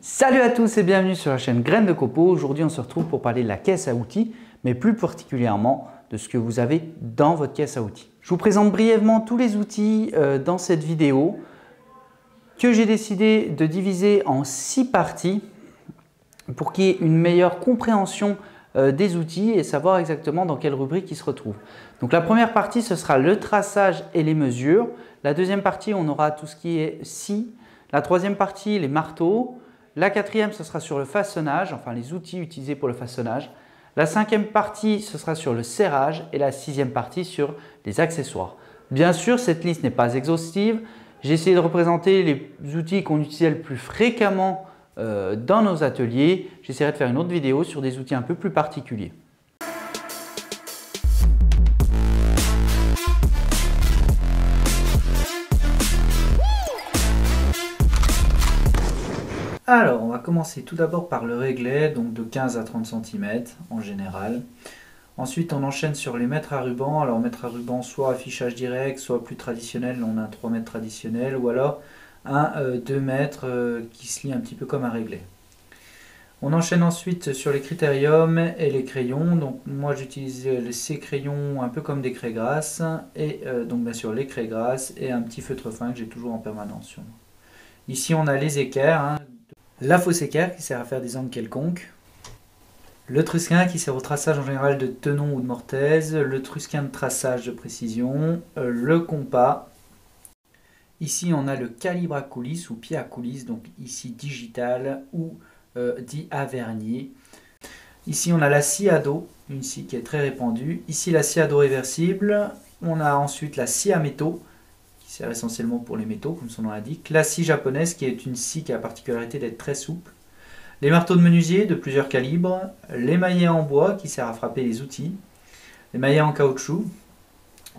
Salut à tous et bienvenue sur la chaîne Graines de Copeaux. Aujourd'hui, on se retrouve pour parler de la caisse à outils, mais plus particulièrement de ce que vous avez dans votre caisse à outils. Je vous présente brièvement tous les outils dans cette vidéo que j'ai décidé de diviser en 6 parties pour qu'il y ait une meilleure compréhension des outils et savoir exactement dans quelle rubrique ils se retrouvent. Donc la première partie, ce sera le traçage et les mesures. La deuxième partie, on aura tout ce qui est scie. La troisième partie, les marteaux. La quatrième, ce sera sur le façonnage, enfin les outils utilisés pour le façonnage. La cinquième partie, ce sera sur le serrage et la sixième partie sur les accessoires. Bien sûr, cette liste n'est pas exhaustive. J'ai essayé de représenter les outils qu'on utilisait le plus fréquemment dans nos ateliers. J'essaierai de faire une autre vidéo sur des outils un peu plus particuliers. Alors, on va commencer tout d'abord par le réglet, donc de 15 à 30 cm en général. Ensuite, on enchaîne sur les mètres à ruban. Alors, mètre à ruban, soit affichage direct, soit plus traditionnel, on a un 3 mètres traditionnel, ou alors un 2 mètres qui se lie un petit peu comme un réglet. On enchaîne ensuite sur les critériums et les crayons. Donc, moi, j'utilise ces crayons un peu comme des craies grasses, et donc bien sûr les craies grasses et un petit feutre fin que j'ai toujours en permanence sur moi. Ici, on a les équerres. La fausse équerre qui sert à faire des angles quelconques. Le trusquin qui sert au traçage en général de tenons ou de mortaises. Le trusquin de traçage de précision. Le compas. Ici on a le calibre à coulisse ou pied à coulisse, donc ici digital ou dit à vernier. Ici on a la scie à dos, une scie qui est très répandue. Ici la scie à dos réversible. On a ensuite la scie à métaux, qui sert essentiellement pour les métaux, comme son nom l'indique. La scie japonaise, qui est une scie qui a la particularité d'être très souple. Les marteaux de menuisier de plusieurs calibres. Les maillets en bois, qui sert à frapper les outils. Les maillets en caoutchouc.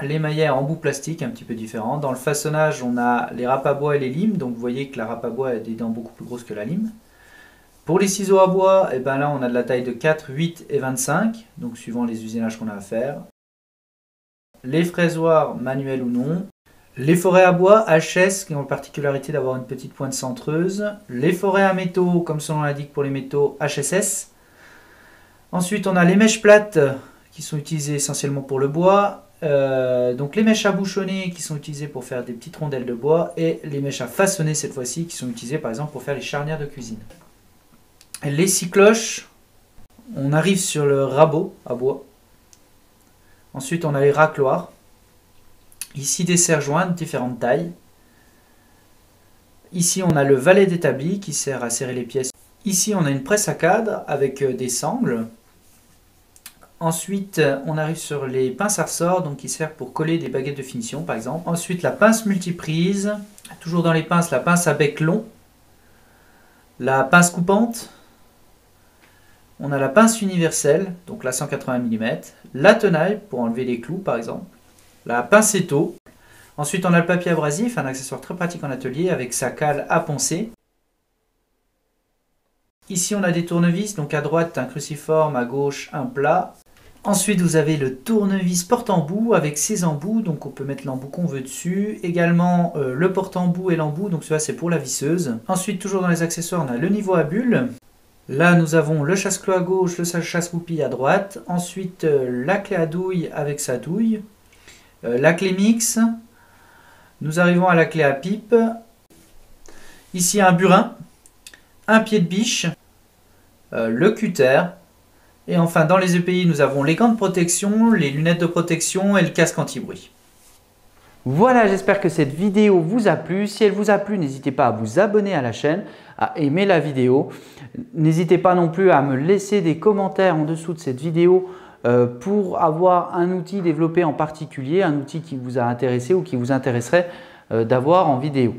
Les maillets en bout plastique, un petit peu différents. Dans le façonnage, on a les râpes à bois et les limes. Donc vous voyez que la râpe à bois a des dents beaucoup plus grosses que la lime. Pour les ciseaux à bois, et ben là on a de la taille de 4, 8 et 25. Donc suivant les usinages qu'on a à faire. Les fraisoirs, manuels ou non. Les forêts à bois, HS, qui ont la particularité d'avoir une petite pointe centreuse. Les forêts à métaux, comme son nom l'indique pour les métaux, HSS. Ensuite, on a les mèches plates, qui sont utilisées essentiellement pour le bois. Donc les mèches à bouchonner, qui sont utilisées pour faire des petites rondelles de bois. Et les mèches à façonner, cette fois-ci, qui sont utilisées par exemple pour faire les charnières de cuisine. Les scie cloches, on arrive sur le rabot à bois. Ensuite, on a les racloirs. Ici des serre-joints de différentes tailles. Ici on a le valet d'établi qui sert à serrer les pièces. Ici on a une presse à cadre avec des sangles. Ensuite on arrive sur les pinces à ressort, donc qui servent pour coller des baguettes de finition par exemple. Ensuite la pince multiprise, toujours dans les pinces, la pince à bec long. La pince coupante. On a la pince universelle, donc la 180 mm. La tenaille pour enlever les clous par exemple. La pince étau. Ensuite, on a le papier abrasif, un accessoire très pratique en atelier avec sa cale à poncer. Ici, on a des tournevis, donc à droite, un cruciforme, à gauche, un plat. Ensuite, vous avez le tournevis porte-embout avec ses embouts, donc on peut mettre l'embout qu'on veut dessus. Également, le porte-embout et l'embout, donc cela c'est pour la visseuse. Ensuite, toujours dans les accessoires, on a le niveau à bulle. Là, nous avons le chasse-clou à gauche, le chasse-goupille à droite. Ensuite, la clé à douille avec sa douille. La clé mix, nous arrivons à la clé à pipe, ici un burin, un pied de biche, le cutter, et enfin dans les EPI nous avons les gants de protection, les lunettes de protection et le casque anti-bruit. Voilà, j'espère que cette vidéo vous a plu. Si elle vous a plu, n'hésitez pas à vous abonner à la chaîne, à aimer la vidéo. N'hésitez pas non plus à me laisser des commentaires en dessous de cette vidéo pour avoir un outil développé en particulier, un outil qui vous a intéressé ou qui vous intéresserait d'avoir en vidéo.